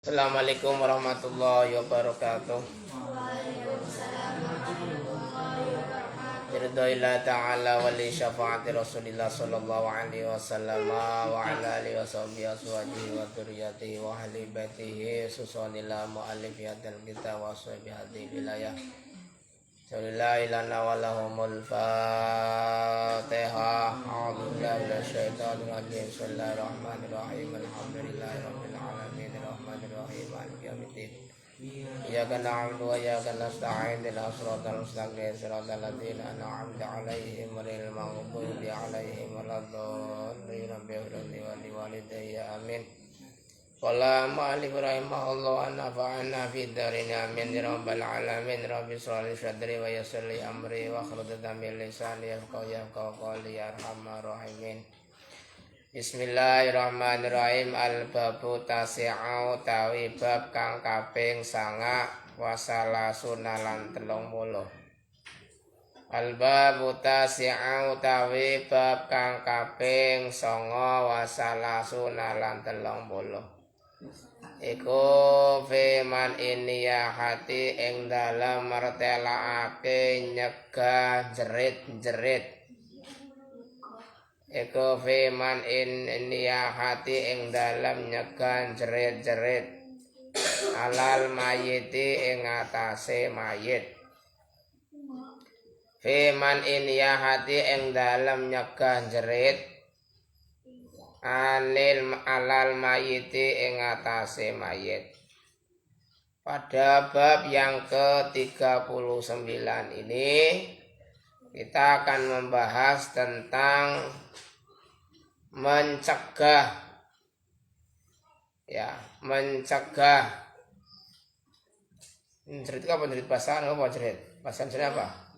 Assalamualaikum warahmatullahi wabarakatuh. Ridhoillah ta'ala wali syafaati Rasulillah sallallahu alaihi wasallam wa ala alihi wa sahbihi aswajihi wa dzurriyyatihi wa ahli baitihi susanillah mu'allif yadal kitab wa sahbihi hadhihi wilayah. Sallallahu ilana wa lahumul fatihah. A'udzubillahi minasyaitonir rajim. Bismillahirrahmanirrahim. Alhamdulillahi rabbil alamin. Rahmanirrahim. Maliki yaumiddin. Iyyaka na'budu wa iyyaka nasta'in. Ihdinas siratal mustaqim. Siratal ladzina an'amta 'alaihim ghairil maghdubi 'alaihim waladdallin. Rabbighfirli wa liwalidayya. Amin. Qala ma'alif rahimahullah nafa'ana fid darin amin ya rabbal alamin. Rabbi shrah li sadri wa yassir li amri wa hlul 'uqdatam min lisani yafqahu qawli ya arhamar rahimin. Bismillahirrahmanirrahim. Al-babu tasi'u tawi bab kang kaping 9 wasalasuna lan 30. Al-babu tasi'u tawi bab kang kaping 9 wasalasuna lan 30. Iku fiman ini ya hati ing dalam mertelaake nyegah jerit-jerit. Iku fiman ini ya hati ing dalam nyegah jerit-jerit alal mayiti ing atase mayit. Fiman ini ya hati ing dalam nyegah jerit anil alal mayiti ing atase mayit. Pada bab yang ke-39 ini kita akan membahas tentang mencegah mencegah jerit apa jerit bahasa apa jerit bahasa apa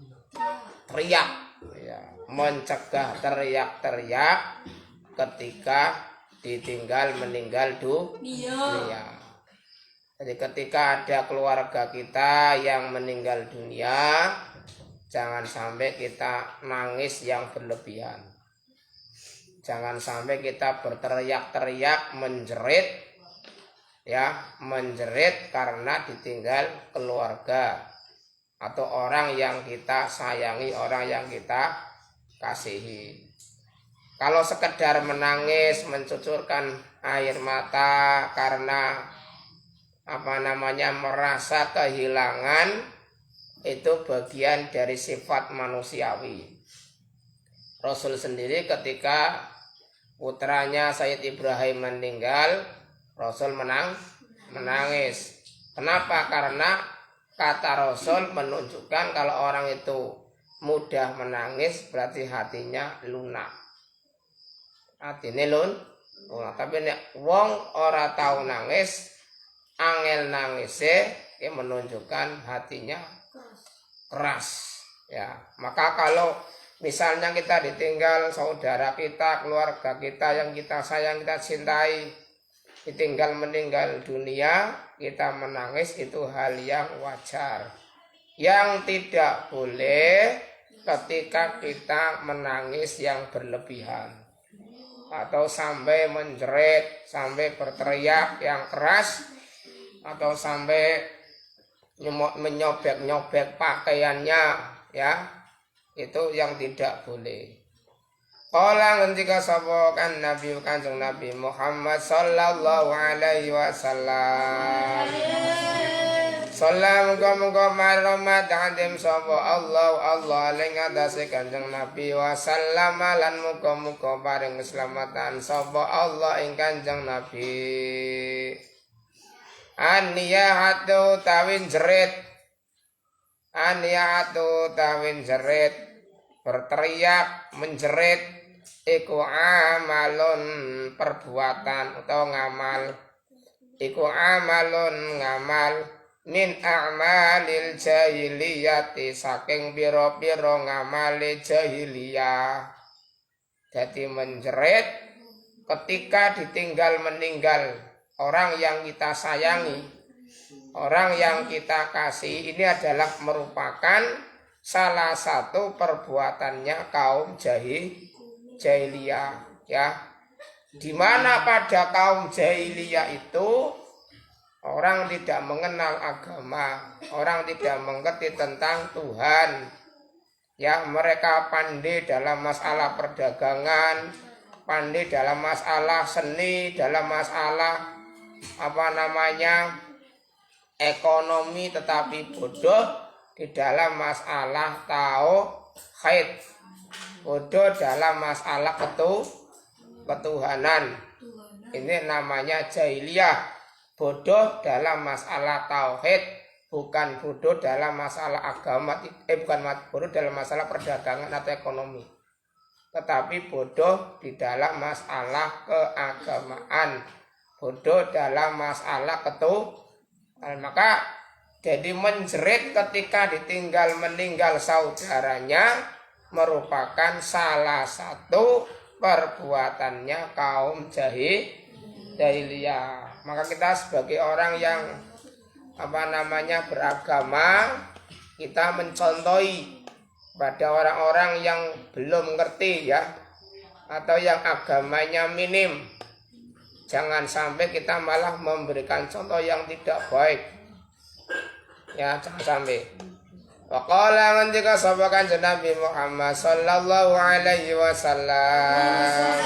teriak mencegah teriak-teriak ketika ditinggal meninggal dunia. Jadi ketika ada keluarga kita yang meninggal dunia, jangan sampai kita nangis yang berlebihan. Jangan sampai kita berteriak-teriak menjerit karena ditinggal keluarga atau orang yang kita sayangi, orang yang kita kasihi. Kalau sekedar menangis, mencucurkan air mata karena merasa kehilangan, itu bagian dari sifat manusiawi. Rasul sendiri ketika putranya Sayyid Ibrahim meninggal, Rasul menangis. Kenapa? Karena kata Rasul menunjukkan kalau orang itu mudah menangis berarti hatinya lunak. Atine tapi nek wong ora tahu nangis, angel nangise menunjukkan hatinya keras. Maka kalau misalnya kita ditinggal saudara kita, keluarga kita yang kita sayang, kita cintai, ditinggal meninggal dunia, kita menangis itu hal yang wajar. Yang tidak boleh ketika kita menangis yang berlebihan atau sampai menjerit, sampai berteriak yang keras, atau sampai menyobek-nyobek pakaiannya, itu yang tidak boleh. Qala ngendika sapa kan Nabi Kanjeng Nabi Muhammad sallallahu alaihi wasallam. Salam muga-muga marhamat hadim sapa Allah ing atase Kanjeng Nabi wa sallama lan muga-muga paring keselamatan sapa Allah ing Kanjeng Nabi. Aniyatu tawin jerit. Aniyatu tawin jerit. Berteriak, menjerit iku amalun perbuatan atau ngamal. Iku amalun ngamal min a'malil jahiliyati saking pira-pira ngamale jahiliyah. Jadi menjerit ketika ditinggal meninggal orang yang kita sayangi, orang yang kita kasih, ini adalah merupakan salah satu perbuatannya kaum jahiliyah, di mana pada kaum jahiliyah itu orang tidak mengenal agama, orang tidak mengerti tentang Tuhan. Ya, mereka pandai dalam masalah perdagangan, pandai dalam masalah seni, dalam masalah ekonomi, tetapi bodoh di dalam masalah tauhid, bodoh dalam masalah ketuhanan. Ini namanya jahiliyah, bodoh dalam masalah tauhid, bukan bodoh dalam masalah agama, bukan bodoh dalam masalah perdagangan atau ekonomi, tetapi bodoh di dalam masalah keagamaan, bodoh dalam masalah ketuhanan. Maka jadi menjerit ketika ditinggal meninggal saudaranya merupakan salah satu perbuatannya kaum jahiliyah. Maka kita sebagai orang yang beragama, kita mencontohi pada orang-orang yang belum ngerti ya, atau yang agamanya minim. Jangan sampai kita malah memberikan contoh yang tidak baik. Ya, jangan sampai. Waqala ngendika sapa Kanjeng Nabi Muhammad sallallahu alaihi wasallam.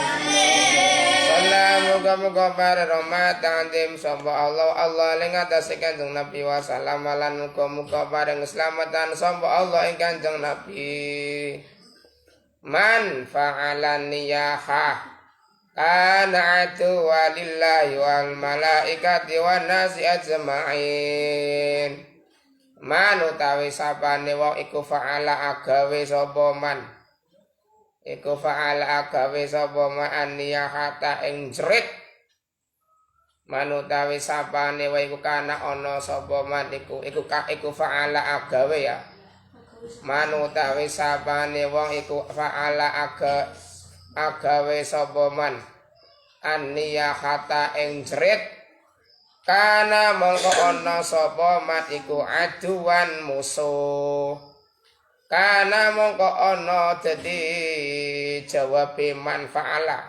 Muga-muga para rahmat tandim sapa Allah ing atase Kanjeng Nabi wasallam lan muga-muga paring keselamatan sapa Allah ing Kanjeng Nabi. Man fa'ala niyahah kana atu walillahi wal malaikati wan nasi ajma'in. Man utawi sapane wong iku fa'ala agawe sapa man. Iku fa'ala agawe sapa man niyahata ing jerit. Man utawi sapane wae iku kana ana sapa man iku fa'ala agawe ya. Man utawi sapane wong iku fa'ala agawe sapa man niyahata ing jerit. Kana mongko ana sapa mat iku aduan musuh. Kana mongko ana dadi jawabe man fa'ala.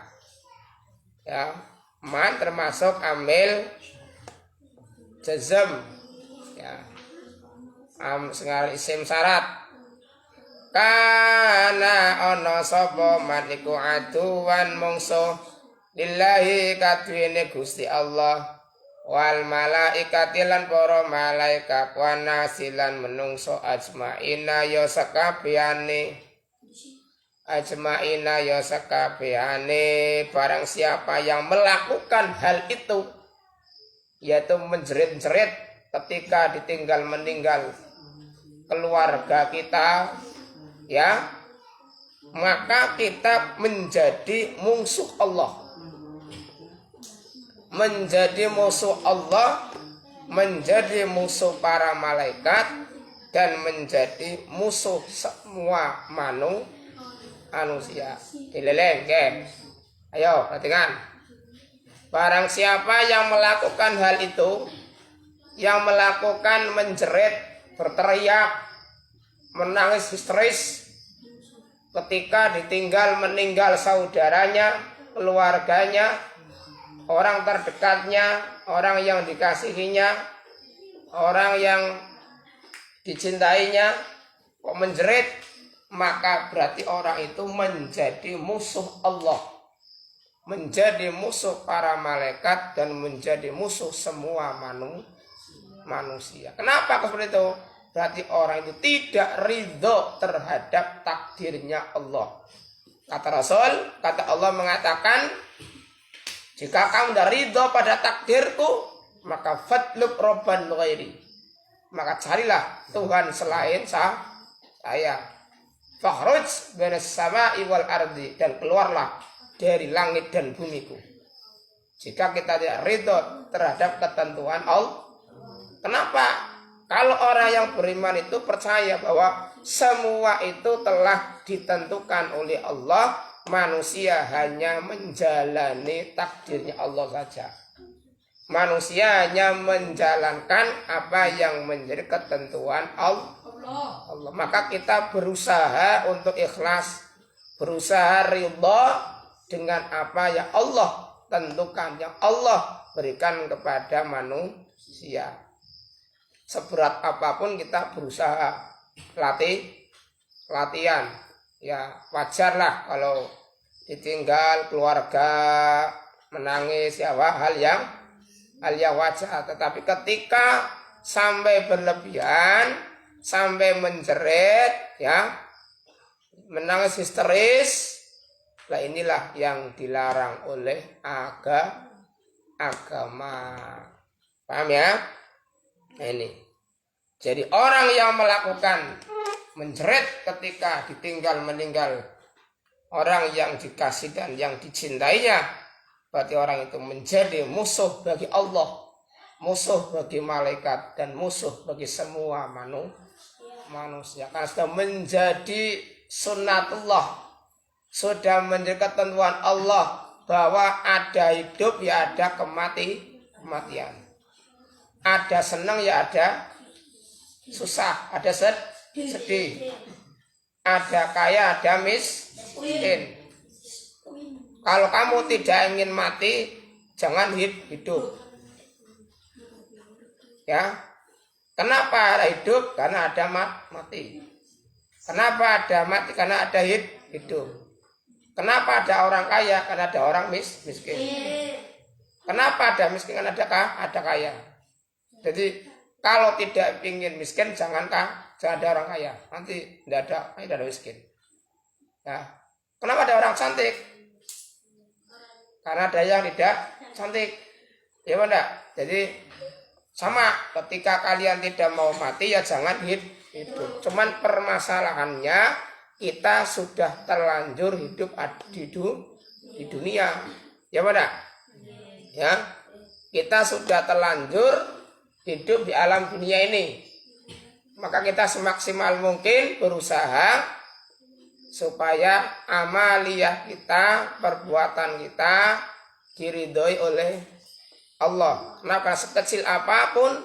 Ya, man termasuk amil jazm. Ya. Sengal isim syarat. Kana ana sapa mat iku aduan musuh lillahi kadwene Gusti Allah. Wal malaikati lan para malaikat wan nasilan menungso ajmaina ya sakabehane barang siapa yang melakukan hal itu, yaitu menjerit-jerit ketika ditinggal meninggal keluarga kita, ya, maka kita menjadi musuh Allah. Menjadi musuh Allah, menjadi musuh para malaikat, dan menjadi musuh semua manusia. Dileleng, ayo perhatikan. Barang siapa yang melakukan hal itu, yang melakukan menjerit, berteriak, menangis histeris ketika ditinggal meninggal saudaranya, keluarganya, orang terdekatnya, orang yang dikasihinya, orang yang dicintainya, kok menjerit, maka berarti orang itu menjadi musuh Allah, menjadi musuh para malaikat, dan menjadi musuh semua manusia. Kenapa seperti itu? Berarti orang itu tidak ridho terhadap takdirnya Allah. Kata Rasul, kata Allah mengatakan, jika kamu tidak ridho pada takdirku, maka fatlub robban ghairi, maka carilah Tuhan selain saya. Fakhruj banas sama'i wal ardi, dan keluarlah dari langit dan bumiku. Jika kita tidak ridho terhadap ketentuan Allah. Kenapa? Kalau orang yang beriman itu percaya bahwa semua itu telah ditentukan oleh Allah, manusia hanya menjalani takdirnya Allah saja. Manusia hanya menjalankan apa yang menjadi ketentuan Allah. Maka kita berusaha untuk ikhlas, berusaha ridha dengan apa yang Allah tentukan, yang Allah berikan kepada sia. Seberat apapun kita berusaha latihan. Ya wajarlah kalau ditinggal keluarga menangis ya hal yang wajar. Tetapi ketika sampai berlebihan, sampai menjerit ya, menangis histeris, lah inilah yang dilarang oleh agama. Paham ya? Nah ini. Jadi orang yang melakukan menjerit ketika ditinggal meninggal orang yang dikasih dan yang dicintainya, berarti orang itu menjadi musuh bagi Allah, musuh bagi malaikat, dan musuh bagi semua manusia. Karena sudah menjadi sunnatullah, sudah menjadi ketentuan Allah bahwa ada hidup ya ada kematian. Ada senang ya ada susah, ada sedih, ada kaya, ada miskin. Kalau kamu tidak ingin mati, jangan hidup. Ya, kenapa ada hidup? Karena ada mati. Kenapa ada mati? Karena ada hidup. Kenapa ada orang kaya? Karena ada orang miskin. Kenapa ada miskin? Karena ada kaya. Jadi kalau tidak ingin miskin, jangan ada orang kaya. Nanti tidak ada miskin. Ya. Kenapa ada orang cantik? Karena ada yang tidak cantik. Ya benar. Jadi sama ketika kalian tidak mau mati ya jangan hidup. Cuman permasalahannya kita sudah terlanjur hidup di dunia. Ya benar. Ya. Kita sudah terlanjur hidup di alam dunia ini, maka kita semaksimal mungkin berusaha supaya amaliyah kita, perbuatan kita diridhoi oleh Allah. Kenapa? Sekecil apapun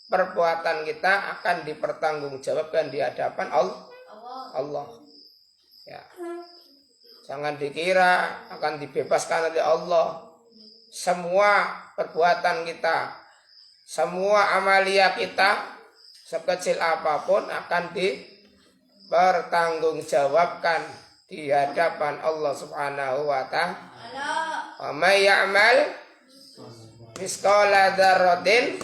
perbuatan kita akan dipertanggungjawabkan di hadapan Allah. Ya. Jangan dikira akan dibebaskan oleh Allah. Semua perbuatan kita, semua amalia kita sekecil apapun akan dipertanggungjawabkan di hadapan Allah Subhanahu wa ta'ala. Wa may ya'mal misqala dzarratin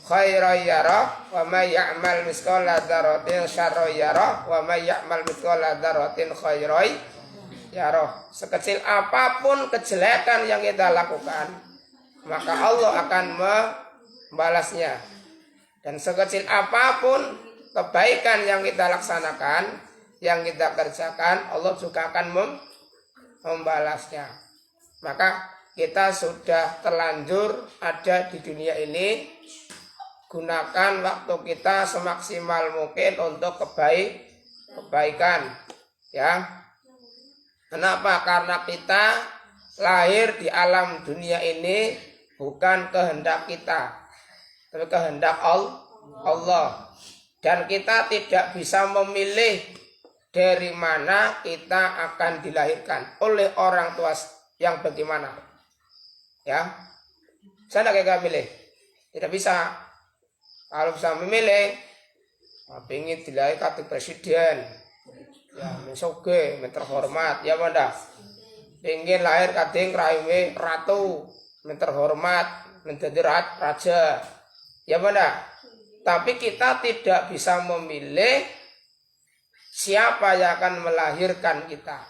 khairan yarah wa may ya'mal misqala dzarratin syarran yarah wa may ya'mal misqala dzarratin khairan yarah. Sekecil apapun kejelekan yang kita lakukan, maka Allah akan membalasnya. Dan sekecil apapun kebaikan yang kita laksanakan, yang kita kerjakan, Allah juga akan membalasnya. Maka kita sudah terlanjur ada di dunia ini, gunakan waktu kita semaksimal mungkin untuk kebaikan. Ya. Kenapa? Karena kita lahir di alam dunia ini bukan kehendak kita, tapi kehendak Allah. Dan kita tidak bisa memilih dari mana kita akan dilahirkan, oleh orang tua yang bagaimana. Ya, saya tidak pilih, tidak bisa. Kalau bisa memilih, ingin dilahirkan di presiden, ya mensoge, terhormat, ya benda. Ingin lahir kadang raime ratu, terhormat, menjadi raja, ya benda. Tapi kita tidak bisa memilih siapa yang akan melahirkan kita.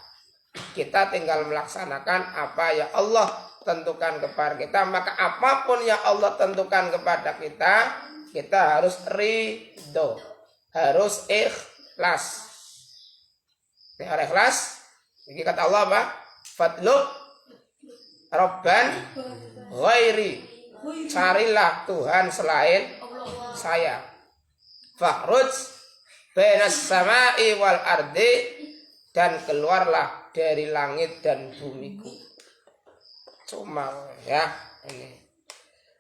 Kita tinggal melaksanakan apa yang Allah tentukan kepada kita. Maka apapun yang Allah tentukan kepada kita, kita harus ridho, harus ikhlas. Dengan ikhlas, ini kata Allah apa? Fadlub Rabban ghairi, carilah Tuhan selain saya. Fakhruj bainas sama'i wal ardi, dan keluarlah dari langit dan bumiku. Cuma ya ini.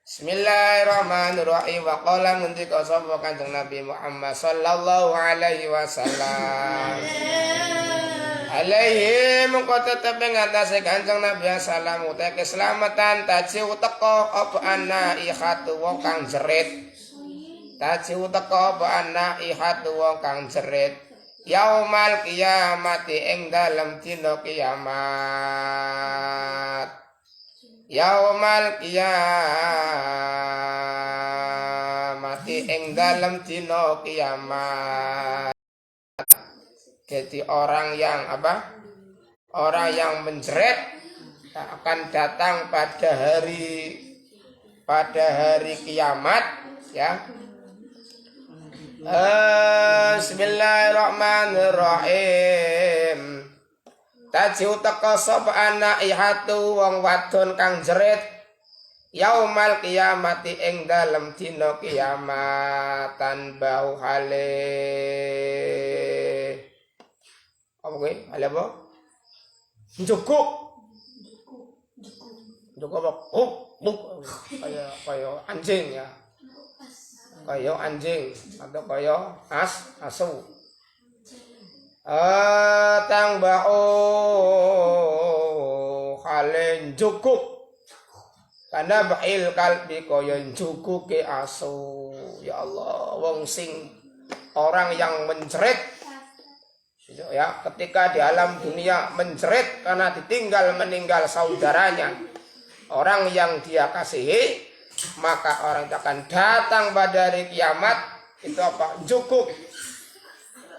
Bismillahirrahmanirrahim. Wa qala ngendika sapa Kanjeng Nabi Muhammad sallallahu alaihi wasallam, Alaihi mengko tetep ing atase Kanjeng Nabi sallam uta keselamatan tajiu teko apa ana ihatu wong kang jerit. Tajiu teko apa ana ihatu wong kang jerit. Yaumal kiamati ing dalem dina kiamat. Yaumal kiamati ing dalem dina kiamat. Jadi orang yang apa? Orang yang menjerit akan datang pada hari kiamat, ya. Bismillahirrahmanirrahim. Tajiu teka sapa ana ihatu wong wadon kang jerit yaumal kiamati ing dalem dina kiamat tanbau hale apa kuwi? Hale apa? Njukuk apa? Kayak anjing ya. Kayak anjing atau kayak asu. Tang bau halen jukuk karena bail kalbi kaya jukuke asu. Ya Allah, wong sing orang yang menjerit ya, ketika di alam dunia menjerit karena meninggal saudaranya, orang yang dia kasihi, maka orang itu akan datang pada hari kiamat itu apa? Jukuk.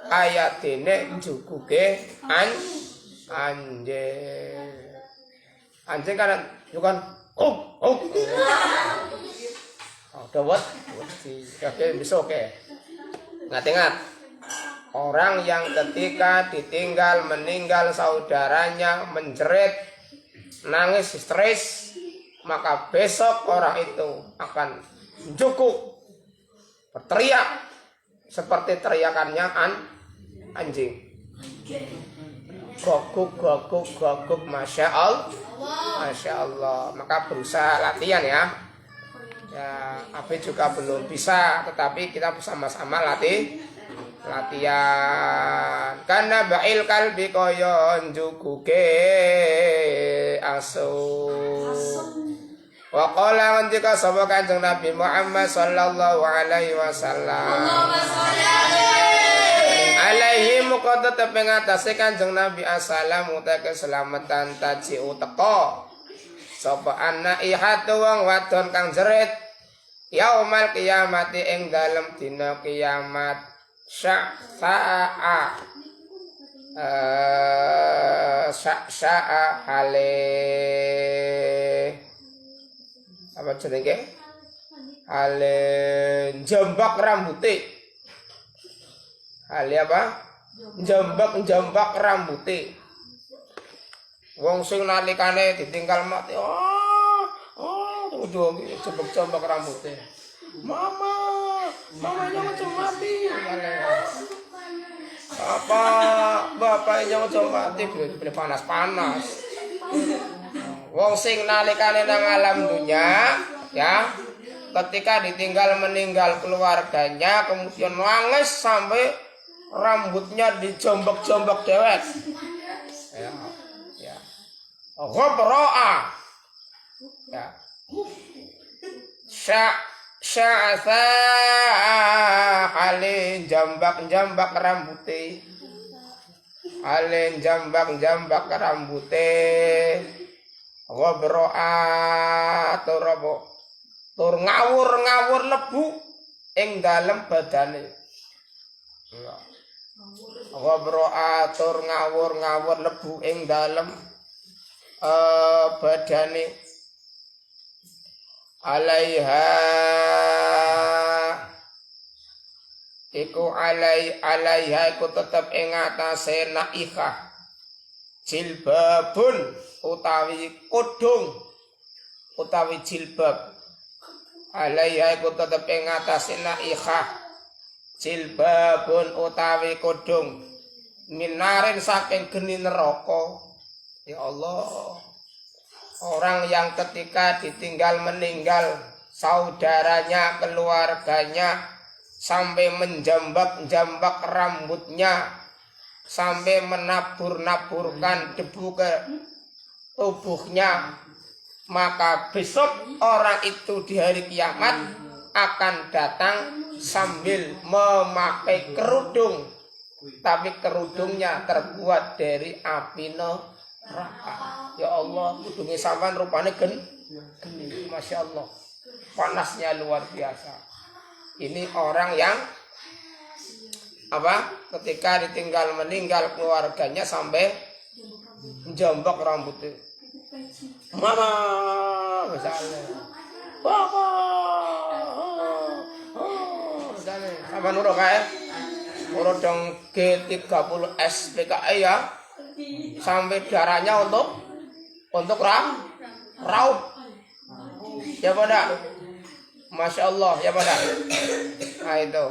Ayat ini jukuke anjing. Anjing kan bukan dawet oke bisa oke. Ingat orang yang ketika meninggal saudaranya menjerit nangis stres, maka besok orang itu akan jukuk berteriak seperti teriakannya anjing. Goguk, masya Allah. Maka berusaha latihan ya. Ya, Abi juga belum bisa, tetapi kita bersama-sama latihan. Karena bail kalbi koyon jukuke asu. Wa qala ngendika sapa Kanjeng Nabi Muhammad sallallahu alaihi wasallam. Alaihi muka tetep ing atase Kanjeng Nabi asalamu ta keselamatan tajiu teko sapa ana ihatu wong wadon kang jerit yaumal kiamati ing dalem dina kiamat sya'a hale apa jenenge hale jambak rambute. Hale apa? Jambak rambute. Wong sing nalikane ditinggal mati, kudu jambak rambute. Mama jangan mati. Bapak jangan mati, boleh panas. Wong sing nalikane nang alam dunia, ya, ketika meninggal keluarganya, kemudian nangis sampai rambutnya dijombak-jombak dewek. Ya. Ghabro'a. Ya. Sya'atha halin jambak rambute. Halin jambak rambute. Ghabro'a tur ngawur lebu ing dalem badane. Ya. Ghabro'a tur ngawur lebu ing dalem badane. Alaiha iku alaiha iku tetep ing atase naikah jilbabun utawi kudung utawi jilbab. Alaiha iku tetep ing atase naikah jilbabun utawi kudung minarin saking geni neraka. Ya Allah, orang yang ketika meninggal saudaranya, keluarganya, sampai menjambak rambutnya, sampai menabur-naburkan debu ke tubuhnya, maka besok orang itu di hari kiamat akan datang sambil memakai kerudung, tapi kerudungnya terbuat dari api neraka. Ya Allah, kerudungnya sampan rupanya geni, Masya Allah, panasnya luar biasa. Ini orang yang ketika ditinggal meninggal keluarganya sampai menjombok rambutnya. Mama misalnya, Papa, misalnya, sama nurut kayak nurut dong G30 SPKI ya, sampai darahnya untuk raut, ya pada, Masya Allah, ya pada. Nah itu,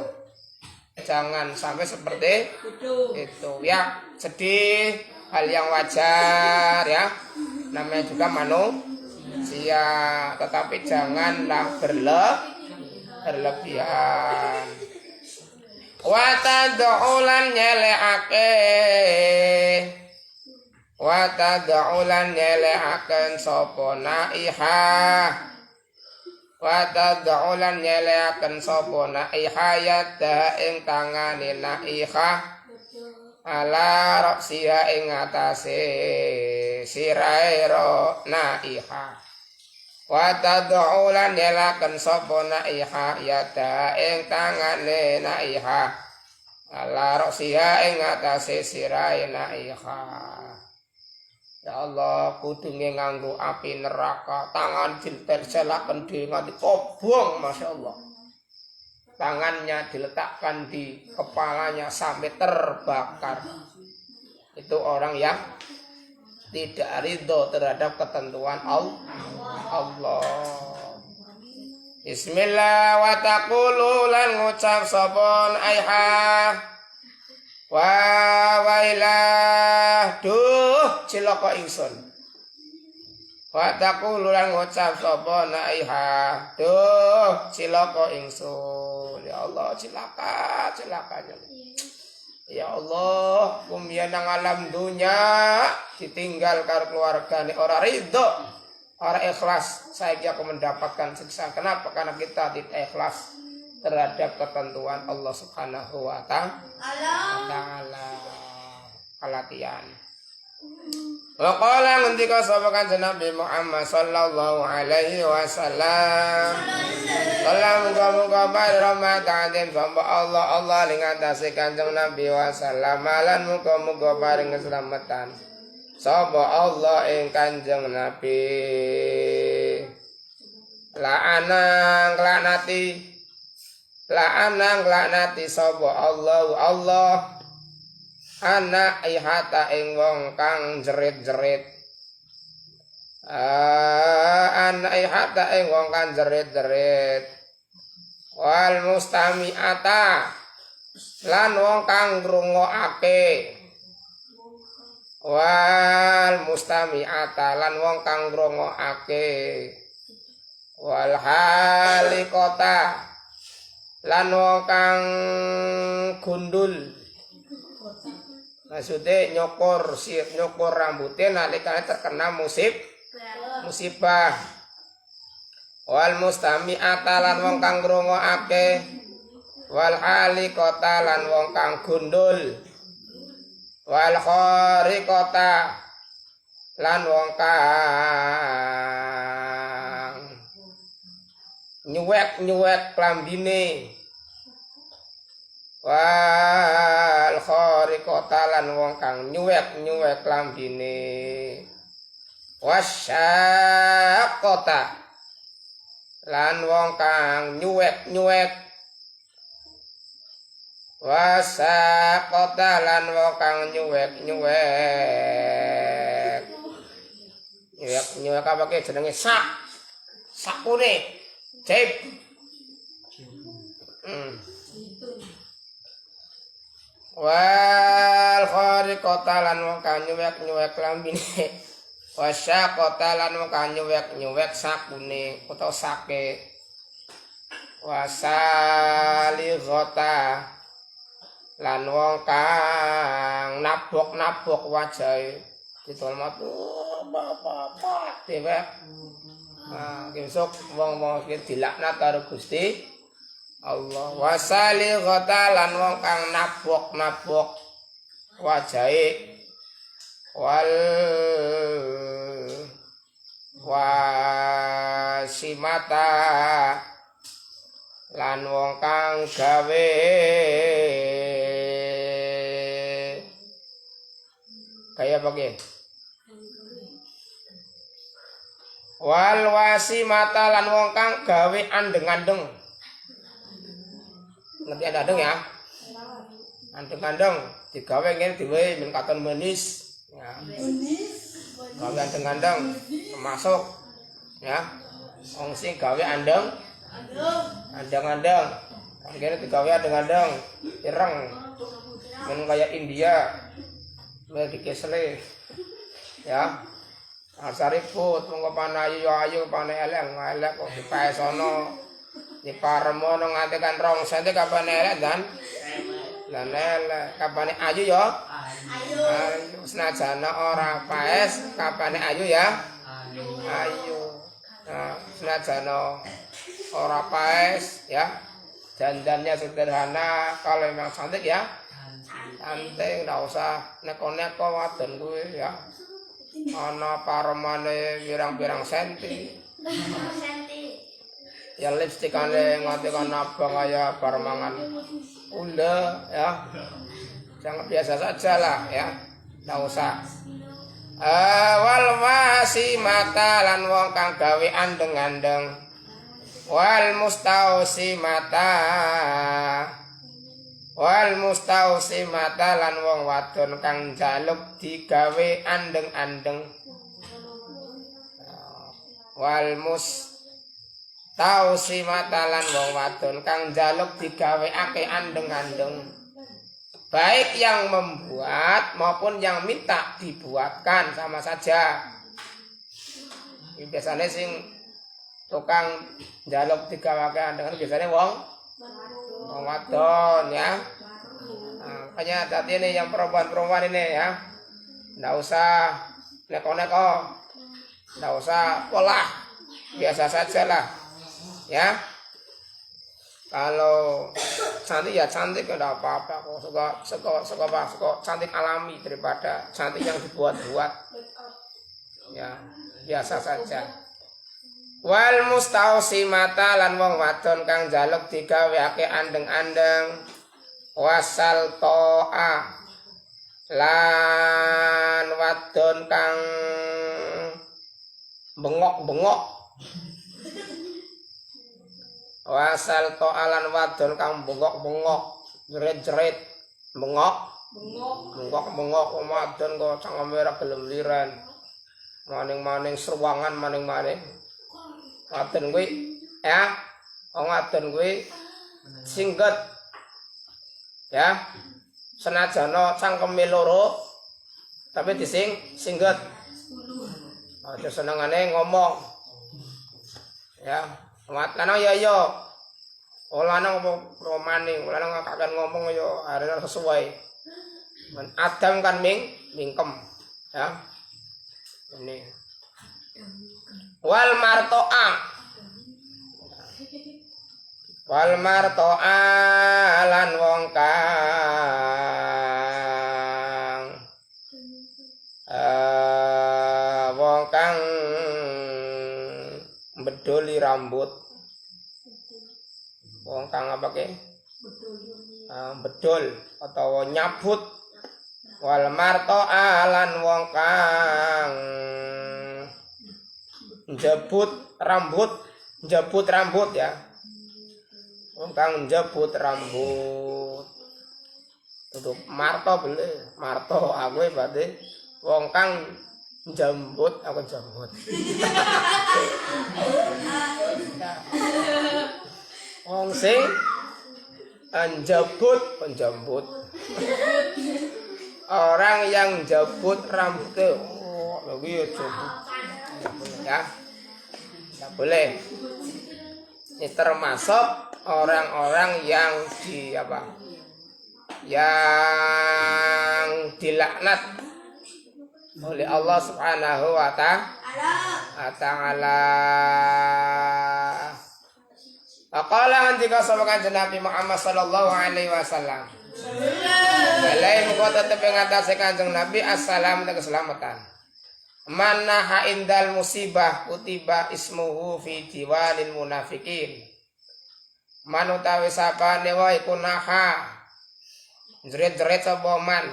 jangan sampai seperti itu ya, sedih, hal yang wajar ya. Namanya juga manusia, tetapi janganlah berlebihan. Wa tad'ulan nyeleaken sapa naihah. Wa tad'ulan nyeleaken sapa naihah yadda ing tangane naihah ala raksiha ing atase sirahe naihah. Wa tad'ulan nyeleaken sapa naihah yadda ing tangane naihah ala raksiha ing atase sirahe naihah. Ya Allah, kudunge nganggo api neraka, tangan ditelselaken dhewe nganti kobong, Masya Allah. Tangannya diletakkan di kepalanya sampai terbakar. Itu orang yang tidak ridho terhadap ketentuan Allah. Bismillah wa taqulu lan ngucap sapa aihah. Wailah duh cilaka ingsun. Wa taqulu lan ngucap sapa naihah, duh cilaka ingsun. Ya Allah, celakanya. Ya Allah, kumbiyan nang alam dunya ditinggal karo keluargane ora ridho, ora ikhlas, saiki aku mendapatkan siksa. Kenapa? Karena kita tidak ikhlas terhadap ketentuan Allah Subhanahu wa ta'ala. Pelatihan. Wa qala ngendika sapa Kanjeng Nabi Muhammad sallallahu alaihi wasallam. Salam muga-muga barahmat ta'adim sapa Allah ing atase Kanjeng Nabi wasallam lan muga-muga paring keselamatan sapa Allah ing Kanjeng Nabi. La'anang laknati sapa Allah anak ihata ing wong kang jerit-jerit. Anak ihata ing wong kang jerit-jerit. Wal mustami'ata lan wong kang ngrungokake. Wal mustami'ata lan wong kang ngrungokake. Wal halikota lan wong kang gundul. Maksudnya nyokor rambutnya nalikane terkena musibah. Wal mustami'ata lan wong kang ngrungokake. Wal halikota lan wong kang gundul. Wal khariqata lan wong kang nyuwek klambine. Wal khariqata lan wong kang nyuwek klambine. Wasyaqata lan wong kang nyuwek. Wasaqata lan wong kang nyuwek apa ke jenenge sakune jaib. Wal khariqata lan wong kang nyuwek lambine. Wasyaqata lan wong kang nyuwek sakune utawa sake. Wasalighata lan wong kang nabok-nabok wajahe didol matu bapak dhewe. Besok wong-wong iki dilaknat karo Gusti Allah. Wasalighata lan wong kang nabok-nabok wajahe wal wasimata lan wong kang gawe kaya bagi wal wasimata lan wong kang gawe andeng-andeng. Ngerti andeng ya? Andeng-andeng digawe ngene dhewe men katon menis ya. Gawe andeng-andeng termasuk ya. Wong sing gawe andeng andeng-andeng. Ngene digawe andeng-andeng ireng. Men kaya India men dikesle ya. Asariput mongko panayu yo ayu pane eleng kok dipaesono diparemono nganti kan 2 senti kapane elek dan elek kapane ayu yo ayu senajana ora paes kapane ayu ya ayu senajana ora paes ya dandannya sederhana kalau memang cantik ya cantik ndak usah neko-neko wadon kuwi ya. Ana paremane pirang-pirang senti. Ya lipstikane nganti kan abang kaya bar mangan unda ya. Jangan biasa saja lah ya. Ndak usah. Wal wasimata lan wong kang gawe andeng-andeng. Wal mustausimata lan wong wadon kang njaluk digawe andeng-andeng. Wal mustausimata lan wong wadon kang njaluk digaweake andeng-andeng. Baik yang membuat maupun yang minta dibuatkan sama saja. Biasanya sing tukang njaluk digawake andeng biasanya wong wadon ya. Makanya tadi ini yang perempuan-perempuan ini ya. Nggak usah neko-neko. Nggak usah pola. Biasa saja lah. Ya. Kalau cantik ya cantik enggak apa-apa kok. Suka cantik alami daripada cantik yang dibuat-buat. Ya, biasa saja. Wal mustausimata lan wong wadon kang njaluk digaweake andeng-andeng. Wasal to'a lan wadon kang bengok-bengok. Wasal to'a lan wadon kang bengok-bengok, jerit-jerit, bengok-bengok wadon kok cangkeme ora gelem liran. Maning-maning seruangan maning-maning. Wadon kuwi ya, wong wadon kuwi singget ya. Senajana cangkeme loro tapi singget. Aja senengane ngomong. Ya, mat lanang ya. Lanang romaning, lanang kakek ngomong yo arene sesuai. Men adam kan mingkem ya. Ini wal marto'a lan wong kang bedoli rambut. Wong kang apa ke? Bedol atau nyabut. Wal marto'a lan wong kang jebut rambut ya. Wong kang jebut rambut. Tutup marto beli, marto aku berarti wong kang jambut aku jambut. Wong sing penjambut. Orang yang jabut rambutnya, lagi jabut. Ya, tidak boleh. Ini termasuk orang-orang yang yang dilaknat oleh Allah Subhanahu wa ta'ala. Aqala ngendika sapa Kanjeng Nabi Muhammad sallallahu alaihi wasallam. Alaihi wa tetep ing atase Kanjeng Nabi assalam dan keselamatan. Manaha indal musibah kutiba ismuhu fi diwanil munafikin. Manutawi sapane wae kunaha jret-jret sapa man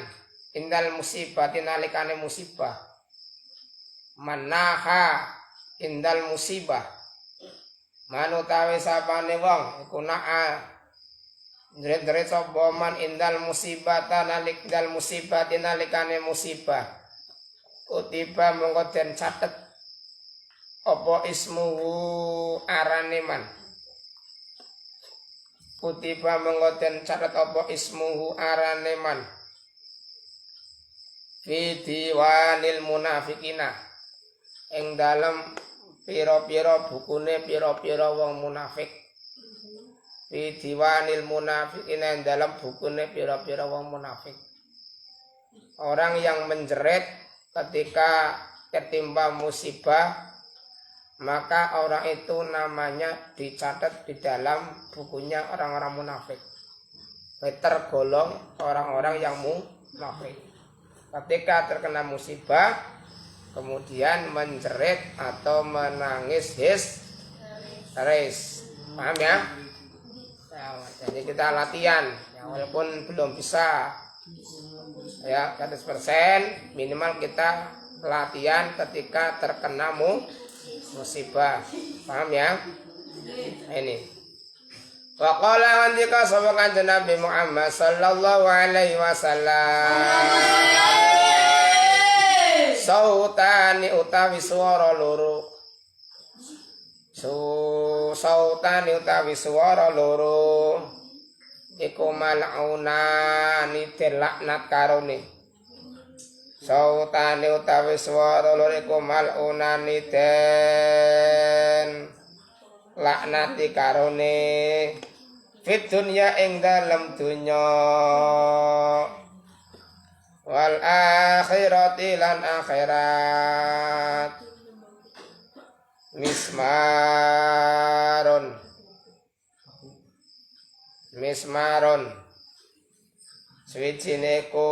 indal musibah nalikane musibah. Manaha indal musibah manutawi sapane wong iku naa jret-jret sapa man indal musibata nalik dal musibati nalikane musibah kutiba mongko den catet apa ismuhu arane man kutiba mongko den catet apa ismuhu arane man fi diwanil munafikina ing dalem pira-pira bukune pira-pira wong munafik. Fi diwanil munafikina ing dalem bukune pira-pira wong munafik. Orang yang menjerit ketika ketimpa musibah, maka orang itu namanya dicatat di dalam bukunya orang-orang munafik. Tergolong orang-orang yang munafik. Ketika terkena musibah kemudian menjerit atau menangis histeris, paham ya? Jadi kita latihan, ya, walaupun belum bisa ya 100%, minimal kita latihan ketika terkena musibah, paham ya? Ini. Wa qala andika sapa Kanjeng Nabi Muhammad sallallahu alaihi wasallam. Sautani utawi swara loro. Sautani utawi swara loro. Iku mal'unani dilaknat karone. Sautani utawi swara loro iku mal'unani den laknati karone. Fit dunya ing dalem dunya. Wal akhirati lan akhirat. Mismaron swijine ku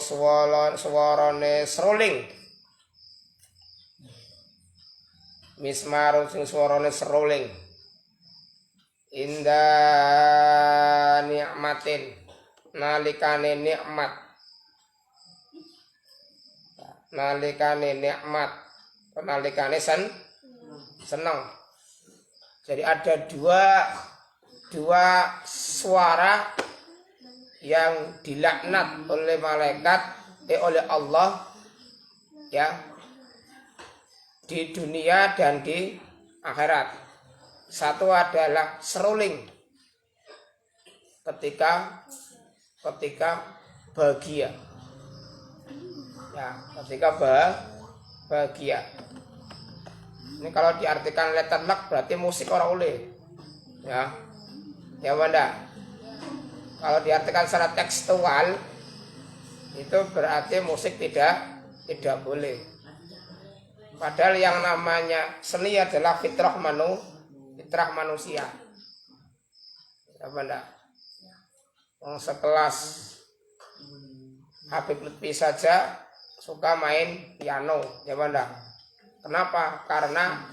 swarane seruling. Mismaron sing swarane seruling. Indah nikmatin nalikane nikmat. Nalikane nikmat, nalikane senang. Jadi ada dua suara yang dilaknat oleh malaikat, oleh Allah, ya, di dunia dan di akhirat. Satu adalah seruling ketika bahagia. Ya, ketika bahagia. Ini kalau diartikan letter luck berarti musik orang oleh. Ya. Ya benda. Kalau diartikan secara tekstual itu berarti musik tidak boleh. Padahal yang namanya seni adalah fitrah manusia. Ya benda. Sekelas Habib Lutfi saja suka main piano, ya benda. Kenapa? Karena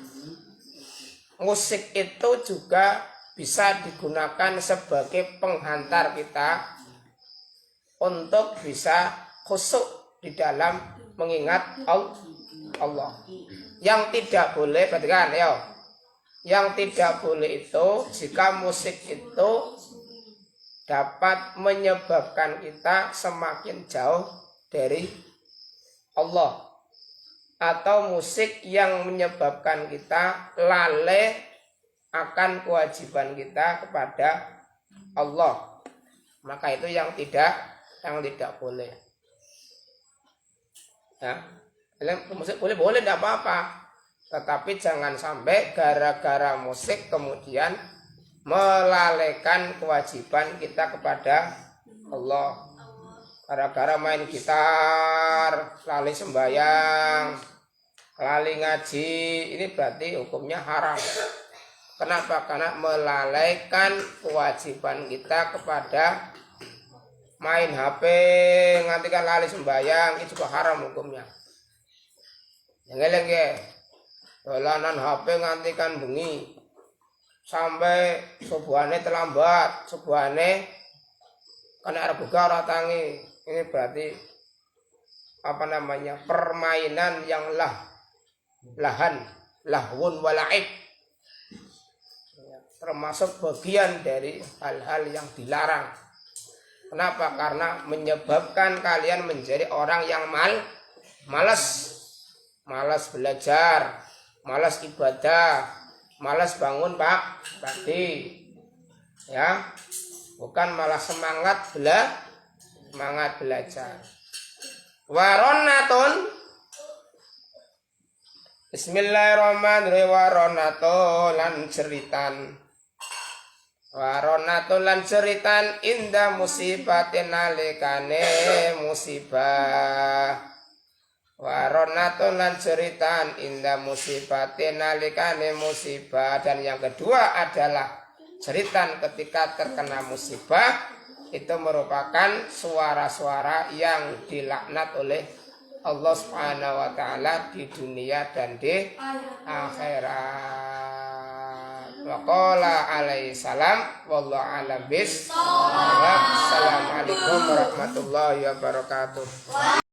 musik itu juga bisa digunakan sebagai penghantar kita untuk bisa khusyuk di dalam mengingat Allah. Yang tidak boleh, perhatikan ya. Yang tidak boleh itu jika musik itu dapat menyebabkan kita semakin jauh dari Allah, atau musik yang menyebabkan kita lalai akan kewajiban kita kepada Allah, maka itu yang tidak boleh. Ya, musik boleh tidak apa-apa, tetapi jangan sampai gara-gara musik kemudian melalaikan kewajiban kita kepada Allah. Gara-gara main gitar, lali sembahyang, lali ngaji, ini berarti hukumnya haram. Kenapa? Karena melalaikan kewajiban kita kepada main HP, ngantikan lali sembahyang, itu juga haram hukumnya. Yang eleng ya, dolanan HP ngantikan bengi, sampai subuhane terlambat, subuhane kena arep buka ora tangi. Ini berarti permainan yang lahun walaib, termasuk bagian dari hal-hal yang dilarang. Kenapa? Karena menyebabkan kalian menjadi orang yang malas belajar, malas ibadah, malas bangun pagi, ya, bukan malah semangat belajar. Waronatun, Bismillahirrahmanirrahim. Waronatun lan ceritan indah musibatin nalikane musibah. Waronatun lan ceritan indah musibatin nalikane musibah. Dan yang kedua adalah ceritan ketika terkena musibah. Itu merupakan suara-suara yang dilaknat oleh Allah Subhanahu wa taala di dunia dan di akhirat. Wa qala alaihi salam wallahu a'lam bis. Assalamualaikum warahmatullahi wabarakatuh.